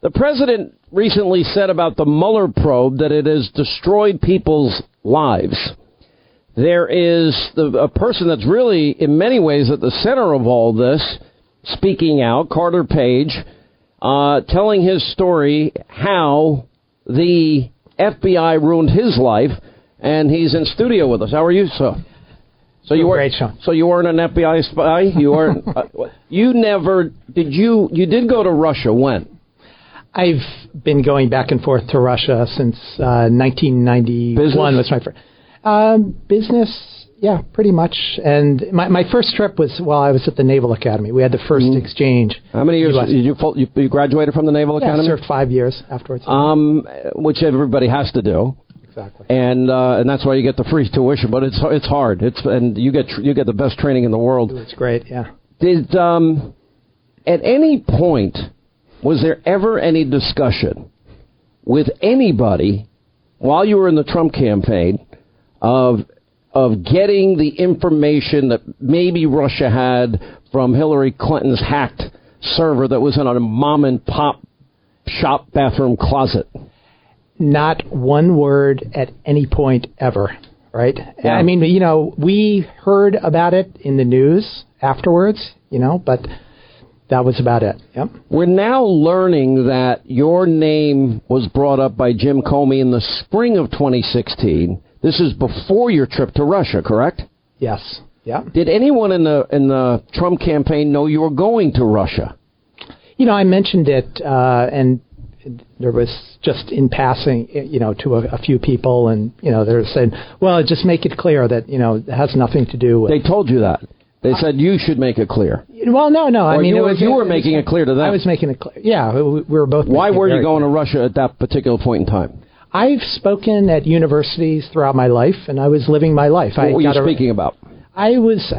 The president recently said about the Mueller probe that it has destroyed people's lives. There is a person that's really, in many ways, at the center of all this, speaking out, Carter Page, telling his story, how the FBI ruined his life, and he's in studio with us. How are you, sir? So you great, Sean. So you weren't an FBI spy? You weren't. You never did. You did go to Russia. When? I've been going back and forth to Russia since 1991. Business? Was my first business. Yeah, pretty much. And my first trip was while I was at the Naval Academy. We had the first exchange. How many years did you graduated from the Naval Academy? I served 5 years afterwards. Which everybody has to do. Exactly. And that's why you get the free tuition, but it's hard. And you get the best training in the world. It's great. Yeah. Did at any point was there ever any discussion with anybody while you were in the Trump campaign of getting the information that maybe Russia had from Hillary Clinton's hacked server that was in a mom and pop shop bathroom closet? Not one word at any point ever, right? Yeah. I mean, we heard about it in the news afterwards, but that was about it. Yep. We're now learning that your name was brought up by Jim Comey in the spring of 2016. This is before your trip to Russia, correct? Yes. Yeah. Did anyone in the Trump campaign know you were going to Russia? I mentioned it, and there was just in passing, to a few people, and, they were saying, well, just make it clear that, it has nothing to do with... They told you that. They said you should make it clear. Well, no. I mean, you were making it clear to them. I was making it clear. Yeah, we were both. Why were you going to Russia at that particular point in time? I've spoken at universities throughout my life, and I was living my life. What were you speaking about? I was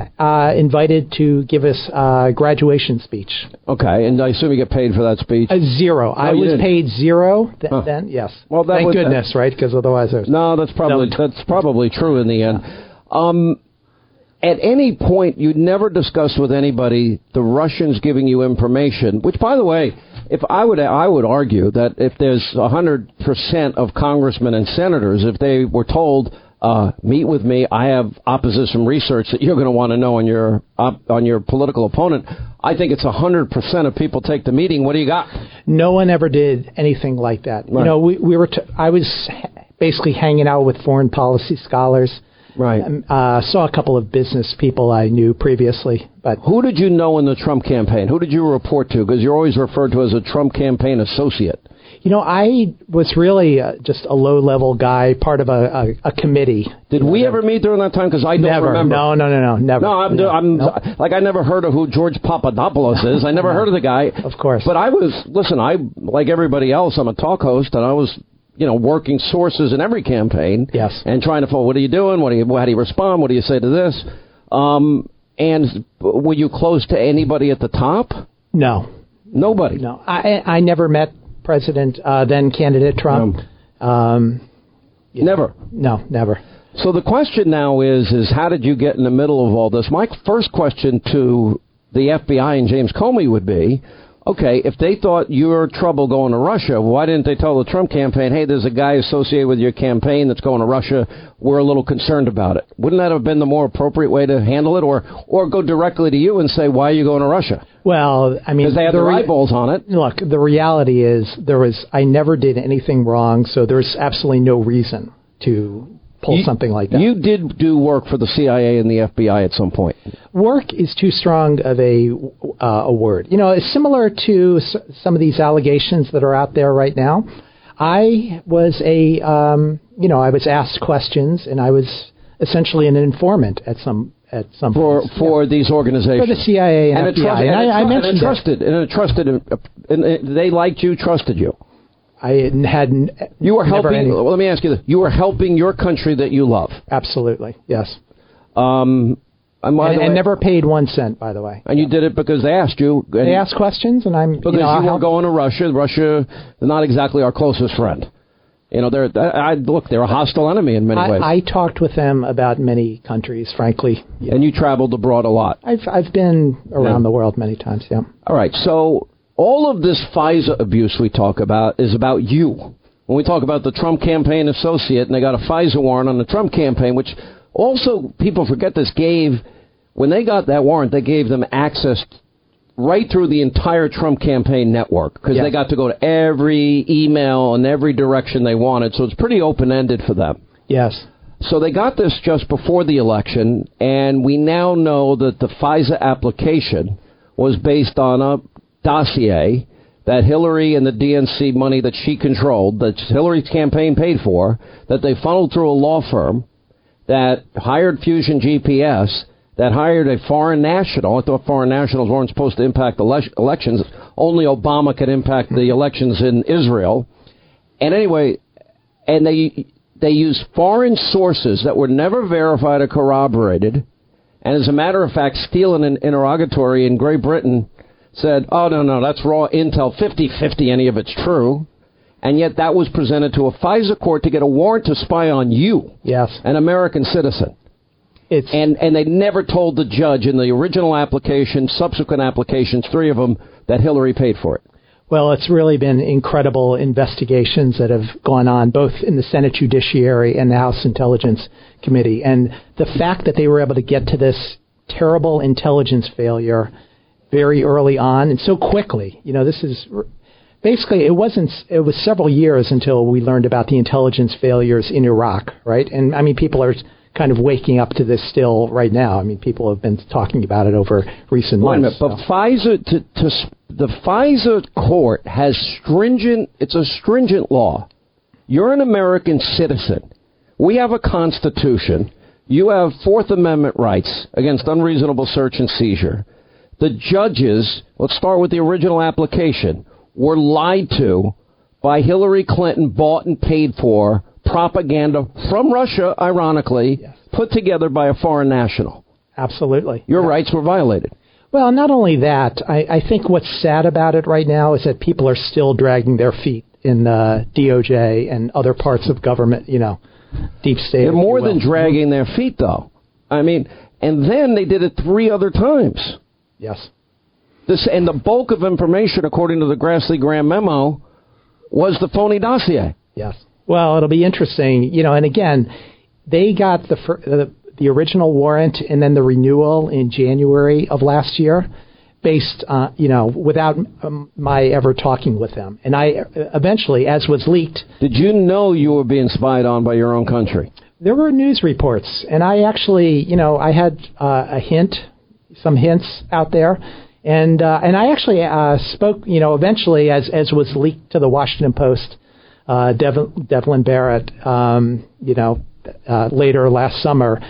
invited to give a graduation speech. Okay, and I assume you get paid for that speech? Zero. I was paid zero then, yes. Well, thank goodness, right? Because otherwise there's... No, that's probably true in the end. At any point, you'd never discussed with anybody the Russians giving you information, which, by the way, if I would argue that if there's 100% of congressmen and senators, if they were told, meet with me, I have opposition research that you're going to want to know on your political opponent, I think it's 100% of people take the meeting. What do you got? No one ever did anything like that. Right. I was basically hanging out with foreign policy scholars. Right. Saw a couple of business people I knew previously. But who did you know in the Trump campaign? Who did you report to? Because you're always referred to as a Trump campaign associate. I was really just a low-level guy, part of a committee. Did we ever meet during that time? Because I don't remember. No, never. No, like I never heard of who George Papadopoulos is. I never heard of the guy. Of course. But I like everybody else, I'm a talk host, and I was... working sources in every campaign. Yes. And trying to find, what are you doing? How do you respond? What do you say to this? And were you close to anybody at the top? No. Nobody? No. I never met President, then candidate Trump. Never? No, never. So the question now is how did you get in the middle of all this? My first question to the FBI and James Comey would be, okay, if they thought you were trouble going to Russia, why didn't they tell the Trump campaign, hey, there's a guy associated with your campaign that's going to Russia. We're a little concerned about it. Wouldn't that have been the more appropriate way to handle it? Or go directly to you and say, why are you going to Russia? Well, I mean... Because they had their eyeballs on it. Look, the reality is I never did anything wrong, so there's absolutely no reason to pull something like that. You did do work for the CIA and the FBI at some point. Work is too strong of a word. It's similar to some of these allegations that are out there right now. I was I was asked questions, and I was essentially an informant at some for these organizations, for the CIA and FBI. I mentioned and they liked you, trusted you. I hadn't. You were helping. Well, let me ask you this: you were helping your country that you love. Absolutely, yes. And never paid 1 cent, by the way. And you did it because they asked you. They asked questions, and I'm because you were going to Russia. Russia is not exactly our closest friend. They're a hostile enemy in many ways. I talked with them about many countries, frankly. And you traveled abroad a lot. I've been around the world many times. Yeah. All right, so. all of this FISA abuse we talk about is about you. When we talk about the Trump campaign associate, and they got a FISA warrant on the Trump campaign, which also, people forget this, when they got that warrant, they gave them access right through the entire Trump campaign network, because they got to go to every email and every direction they wanted. So it's pretty open-ended for them. Yes. So they got this just before the election, and we now know that the FISA application was based on a dossier that Hillary and the DNC money that she controlled, that Hillary's campaign paid for, that they funneled through a law firm that hired Fusion GPS, that hired a foreign national. I thought foreign nationals weren't supposed to impact elections. Only Obama could impact the elections in Israel. And anyway, and they used foreign sources that were never verified or corroborated. And as a matter of fact, Steele in an interrogatory in Great Britain said, oh, no, that's raw intel, 50-50, any of it's true. And yet that was presented to a FISA court to get a warrant to spy on you, an American citizen. And they never told the judge in the original application, subsequent applications, 3 of them, that Hillary paid for it. Well, it's really been incredible investigations that have gone on, both in the Senate Judiciary and the House Intelligence Committee. And the fact that they were able to get to this terrible intelligence failure very early on and so quickly, this is basically, it was several years until we learned about the intelligence failures in Iraq, right? And I mean, people are kind of waking up to this still right now. I mean, people have been talking about it over recent months. But FISA, the FISA court has it's a stringent law. You're an American citizen. We have a constitution. You have Fourth Amendment rights against unreasonable search and seizure. The judges, let's start with the original application, were lied to by Hillary Clinton, bought and paid for propaganda from Russia, ironically, put together by a foreign national. Absolutely. Your rights were violated. Well, not only that, I think what's sad about it right now is that people are still dragging their feet in DOJ and other parts of government, deep state. They're more than dragging their feet, though. I mean, and then they did it 3 other times. Yes. And the bulk of information, according to the Grassley-Graham memo, was the phony dossier. Yes. Well, it'll be interesting, and again, they got the original warrant and then the renewal in January of last year, based on, without my ever talking with them. And I eventually, as was leaked. Did you know you were being spied on by your own country? There were news reports, and I actually, I had some hints out there. And I actually spoke, eventually, as was leaked to the Washington Post, Devlin Barrett, later last summer,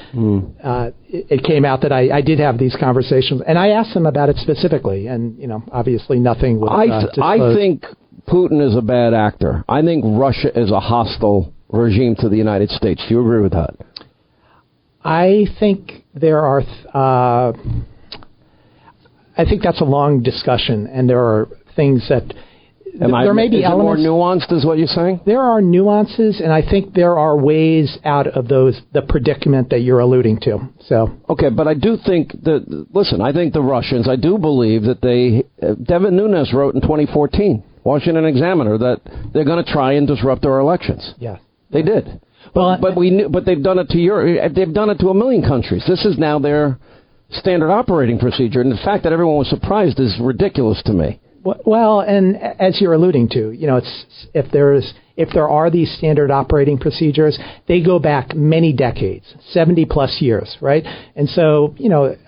it came out that I did have these conversations, and I asked them about it specifically, and, obviously nothing was disclosed. I think Putin is a bad actor. I think Russia is a hostile regime to the United States. Do you agree with that? I think there are... I think that's a long discussion, and there are things that there may be elements. Is it more nuanced, is what you're saying? There are nuances, and I think there are ways out of the predicament that you're alluding to. So okay, but I do think I think the Russians, I do believe that Devin Nunes wrote in 2014, Washington Examiner, that they're going to try and disrupt our elections. Yeah, they did. Well, but they've done it to Europe. They've done it to 1 million countries. This is now their standard operating procedure, and the fact that everyone was surprised is ridiculous to me. Well, and as you're alluding to, it's if there are these standard operating procedures, they go back many decades, 70 plus years, right? And so,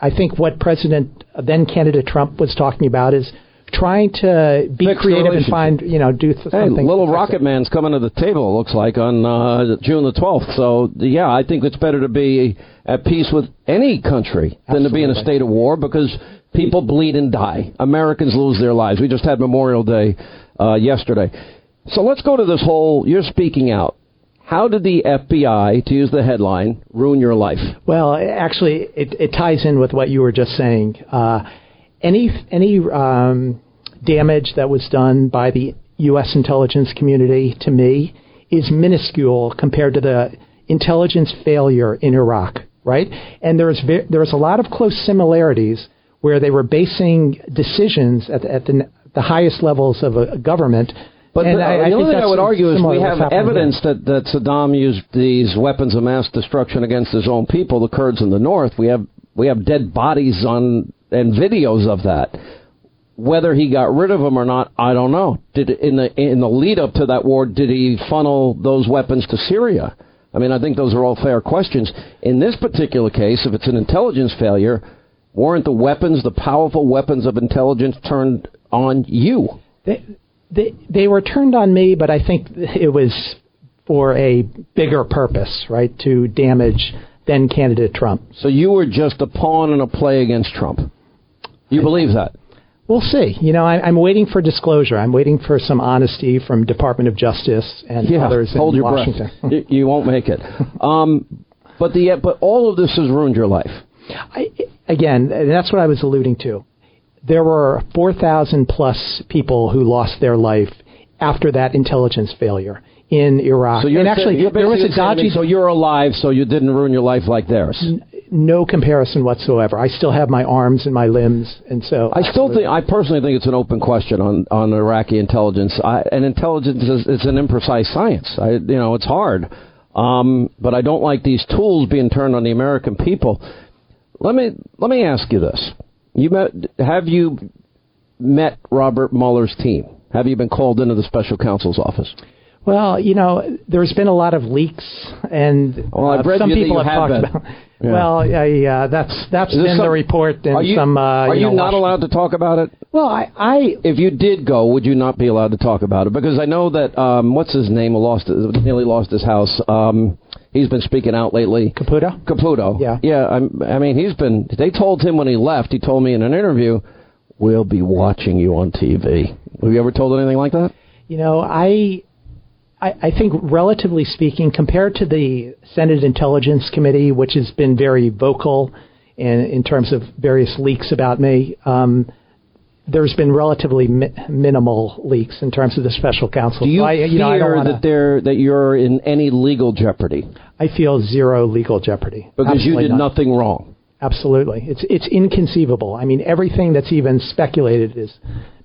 I think what then candidate Trump was talking about is trying to be creative and find, do something. Hey, little rocket man's coming to the table, it looks like, on June the 12th. So, yeah, I think it's better to be at peace with any country than to be in a state of war, because people bleed and die. Americans lose their lives. We just had Memorial Day yesterday. So let's go to this whole, you're speaking out. How did the FBI, to use the headline, ruin your life? Well, actually, it ties in with what you were just saying. Any damage that was done by the U.S. intelligence community to me is minuscule compared to the intelligence failure in Iraq, right? And there's a lot of close similarities where they were basing decisions at the the highest levels of a government. But and the only thing I would argue is we have evidence that Saddam used these weapons of mass destruction against his own people, the Kurds in the north. We have dead bodies and videos of that. Whether he got rid of them or not, I don't know. In the lead up to that war, did he funnel those weapons to Syria? I mean, I think those are all fair questions. In this particular case, if it's an intelligence failure, weren't the weapons, the powerful weapons of intelligence, turned on you? They were turned on me, but I think it was for a bigger purpose, right, to damage then candidate Trump. So you were just a pawn in a play against Trump. You believe that? We'll see. You know, I'm waiting for disclosure. I'm waiting for some honesty from Department of Justice and others in Washington. Breath. You won't make it. But all of this has ruined your life. Again, that's what I was alluding to. There were 4,000 plus people who lost their life after that intelligence failure in Iraq. So and actually, there was a dodgy. So you're alive, so you didn't ruin your life like theirs. No comparison whatsoever. I still have my arms and my limbs, and so I personally think it's an open question on Iraqi intelligence. And intelligence is an imprecise science. It's hard. But I don't like these tools being turned on the American people. Let me ask you this: have you met Robert Mueller's team? Have you been called into the special counsel's office? Well, there's been a lot of leaks, and some people have talked about. Yeah. Well, that's in the report. And are you not allowed to talk about it? Well, if you did go, would you not be allowed to talk about it? Because I know that what's his name nearly lost his house. He's been speaking out lately. Caputo. Yeah. I mean, they told him when he left. He told me in an interview, "We'll be watching you on TV." Have you ever told anything like that? I think, relatively speaking, compared to the Senate Intelligence Committee, which has been very vocal in terms of various leaks about me, there's been relatively minimal leaks in terms of the special counsel. Do you fear that you're in any legal jeopardy? I feel zero legal jeopardy. Because you did nothing wrong. Absolutely. It's inconceivable. I mean, everything that's even speculated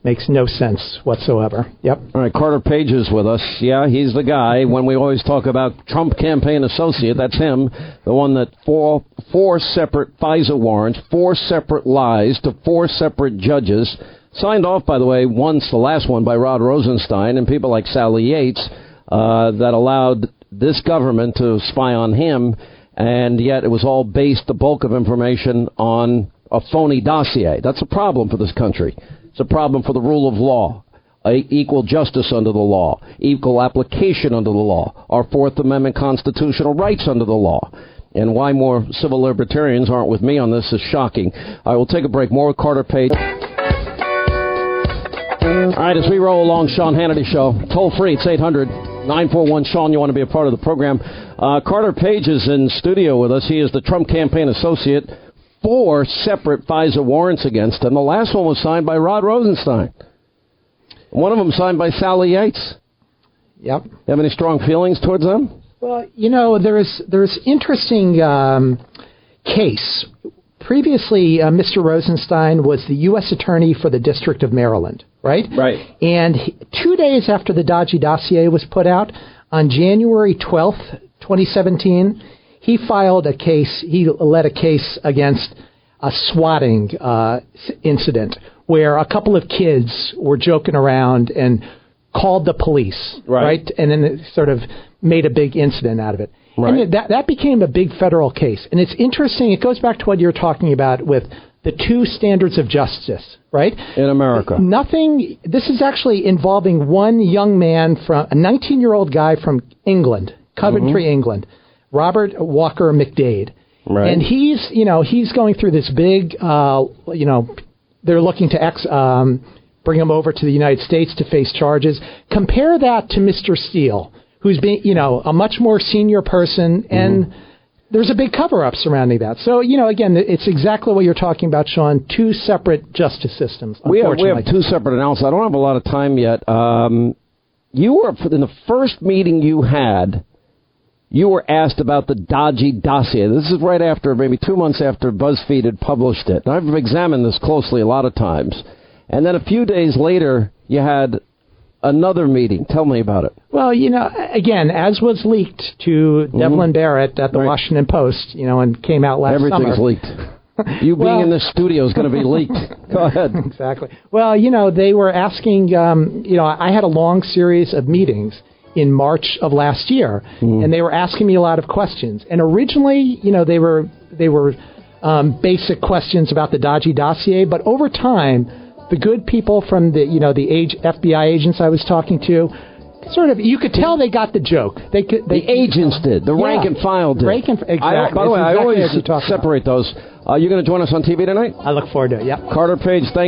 makes no sense whatsoever. Yep. All right, Carter Page is with us. Yeah, he's the guy. When we always talk about Trump campaign associate, that's him, the one that four separate FISA warrants, 4 separate lies to 4 separate judges, signed off, by the way, once, the last one, by Rod Rosenstein and people like Sally Yates, that allowed this government to spy on him, and yet it was all based, the bulk of information, on a phony dossier. That's a problem for this country. It's a problem for the rule of law, equal justice under the law, equal application under the law, our Fourth Amendment constitutional rights under the law. And why more civil libertarians aren't with me on this is shocking. I will take a break. More with Carter Page. All right, as we roll along, Sean Hannity Show. Toll free, it's 800-941-SEAN. You want to be a part of the program. Carter Page is in studio with us. He is the Trump campaign associate. 4 separate FISA warrants against him. The last one was signed by Rod Rosenstein. One of them signed by Sally Yates. Yep. You have any strong feelings towards them? Well, there's interesting case. Previously, Mr. Rosenstein was the U.S. Attorney for the District of Maryland, right? Right. And 2 days after the dodgy dossier was put out, on January 12th, 2017, he filed a case. He led a case against a swatting incident where a couple of kids were joking around and called the police, right? And then it sort of made a big incident out of it. Right. And that became a big federal case. And it's interesting. It goes back to what you're talking about with the 2 standards of justice, right? In America. This is actually involving one young man, a 19-year-old guy from England, Coventry, England, Robert Walker McDade. Right. And he's going through this big, they're looking to bring him over to the United States to face charges. Compare that to Mr. Steele, who's being, a much more senior person, and there's a big cover-up surrounding that. So, again, it's exactly what you're talking about, Sean, 2 separate justice systems, unfortunately. We have 2 separate announcements. I don't have a lot of time yet. You were, in the first meeting you had, you were asked about the dodgy dossier. This is right after, maybe 2 months after BuzzFeed had published it. And I've examined this closely a lot of times. And then a few days later, you had another meeting. Tell me about it. Well, again, as was leaked to Devlin Barrett at the Washington Post, and came out last summer. Everything's leaked. You being in this studio is going to be leaked. Go ahead. Exactly. Well, they were asking, I had a long series of meetings in March of last year, and they were asking me a lot of questions. And originally, they were basic questions about the dodgy dossier, but over time, the good people from the FBI agents I was talking to, sort of, you could tell they got the joke. The agents did. The rank and file did. Exactly. By the way, I always separate those. You're going to join us on TV tonight? I look forward to it, yeah. Carter Page, thank